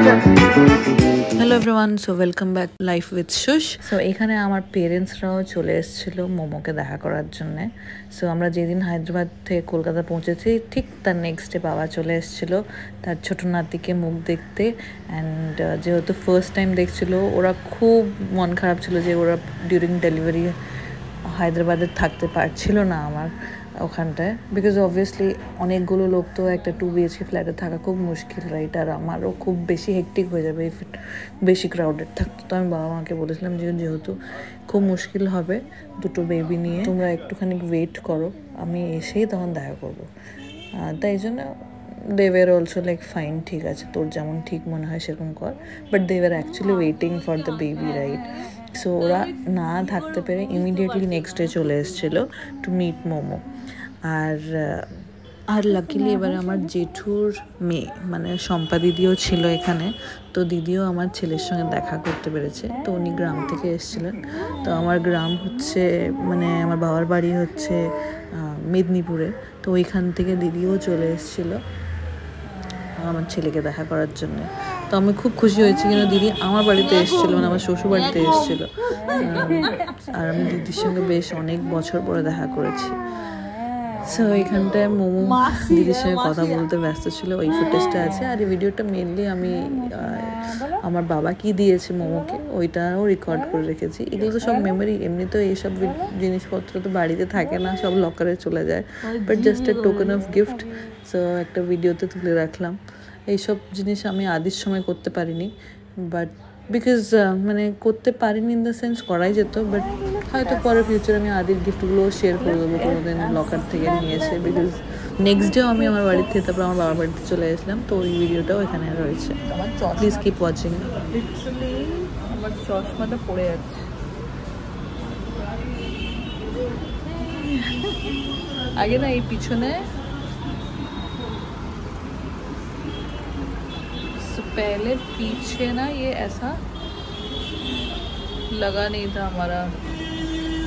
Hello everyone, so welcome back life with Sush. So এখানে আমার পেরেন্টসরাও চলে এসেছিল মোমোকে দেখা করার জন্যে। সো আমরা যেদিন হায়দ্রাবাদ থেকে কলকাতা পৌঁছেছি ঠিক তার নেক্সট ডে বাবা চলে এসেছিলো তার ছোটো নাতিকে মুখ দেখতে। অ্যান্ড যেহেতু ফার্স্ট টাইম দেখছিল, ওরা খুব মন খারাপ ছিল যে ওরা ডিউরিং ডেলিভারি হায়দ্রাবাদে থাকতে পারছিল না আমার ওখানটায়, বিকজ অবভিয়াসলি অনেকগুলো লোক তো একটা 2 BHK ফ্ল্যাটে থাকা খুব মুশকিল, রাইট? আর আমারও খুব বেশি হেক্টিক হয়ে যাবে ইফ বেশি ক্রাউডেড থাকতো। তো আমি বাবা মাকে বলেছিলাম যে যেহেতু খুব মুশকিল হবে দুটো বেবি নিয়ে, তোমরা একটুখানি ওয়েট করো, আমি এসেই তখন দেখা করবো। তাই জন্য they were also like fine, ঠিক আছে তোর যেমন ঠিক মনে হয় সেরকম কর, but they were actually waiting for the baby, right? So ওরা না থাকতে পেরে ইমিডিয়েটলি নেক্সট ডে চলে এসেছিলো টু মিট মোমো। আর লাকিলি এবারে আমার জেঠুর মেয়ে মানে শম্পা দিদিও ছিল এখানে, তো দিদিও আমার ছেলের সঙ্গে দেখা করতে পেরেছে। তো উনি গ্রাম থেকে এসেছিলেন। তো আমার গ্রাম হচ্ছে মানে আমার বাবার বাড়ি হচ্ছে মেদিনীপুরে, তো ওইখান থেকে দিদিও চলে এসেছিলো আমার ছেলেকে দেখা করার জন্য। তো আমি খুব খুশি হয়েছি, কিন্তু দিদি আমার বাড়িতে এসেছিলো, মানে আমার শ্বশুর বাড়িতে এসেছিলো। আর আমি দিদির সঙ্গে বেশ অনেক বছর পরে দেখা করেছি। সো এইখানটায় মোমো দিদির সঙ্গে কথা বলতে ব্যস্ত ছিল, ওই ফুটেজটা আছে। আর এই ভিডিওটা মেনলি আমি আমার বাবা কি দিয়েছে মোমোকে ওইটাও রেকর্ড করে রেখেছি। এগুলো তো সব মেমোরি, এমনি তো এইসব জিনিসপত্র তো বাড়িতে থাকে না, সব লকারে চলে যায়, but just a token of gift. So একটা ভিডিওতে তুলে রাখলাম। এইসব জিনিস আমি আদির সময় করতে পারিনি, বাট বিকজ মানে করতে পারিনি ইন দ্য সেন্স করাই যেত, বাট হয়তো পরে ফিউচার আমি আদির গিফটগুলোও শেয়ার করে দেবো কোনোদিন লকার থেকে নিয়ে এসে, বিকজ নেক্সট ডেও আমি আমার বাড়ির থেকে তারপর আমার বাবার বাড়িতে চলে আসলাম। তো ওই ভিডিওটাও এখানে রয়েছে, প্লিজ কিপ ওয়াচিং। লিটারালি আমার চশমাটা পড়ে যাচ্ছে। আগে না এই পিছনে पहले पीछे ना ये ऐसा लगा नहीं था हमारा,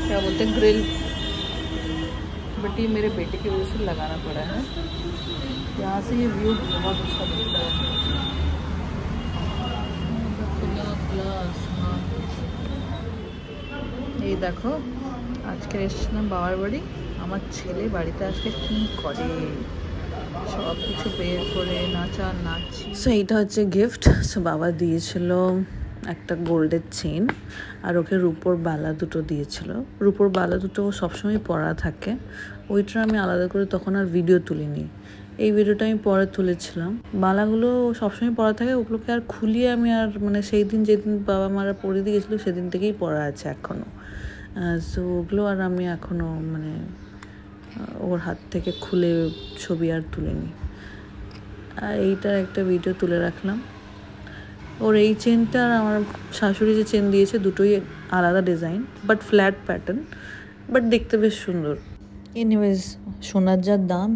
क्या बोलते हैं, ग्रिल, बट ये मेरे बेटे की वजह से लगाना पड़ा है। यहाँ से ये व्यू बहुत अच्छा दिखता है, खुला खुला आसमान। এই দেখো আজকে এসেছিলাম বাবার বাড়ি, আমার ছেলে বাড়িতে আজকে কি করে সব কিছু বের করে নাচছি। সো এইটা হচ্ছে গিফট। সো বাবা দিয়েছিল একটা গোল্ডের চেন, আর ওকে রূপোর বালা দুটো দিয়েছিল। রূপোর বালা দুটো সবসময় পরা থাকে, ওইটা আমি আলাদা করে তখন আর ভিডিও তুলিনি, এই ভিডিওটা আমি পরে তুলেছিলাম। বালাগুলো সবসময় পরা থাকে, ওগুলোকে আর খুলিয়ে আমি আর মানে সেই দিন যেদিন বাবা মারা পরে দিয়েছিলো সেদিন থেকেই পরা আছে এখনও। সো ওগুলো আর আমি এখনও মানে ওর হাত থেকে খুলে ছবি আর তুলিনি। আর এইটার একটা ভিডিও তুলে রাখলাম। ওর এই চেনটা আর আমার শাশুড়ি যে চেন দিয়েছে দুটোই আলাদা design, but flat pattern, but দেখতে বেশ সুন্দর। এনিওয়েজ, সোনার যা দাম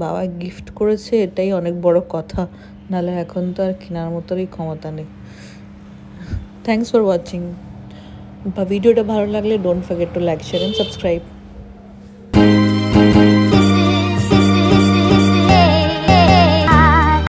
বাবা গিফট করেছে এটাই অনেক বড় কথা, নাহলে এখন তো আর কেনার মতোই ক্ষমতা নেই। Thanks for watching. ভিডিওটা ভালো লাগলে don't forget to like, share and subscribe.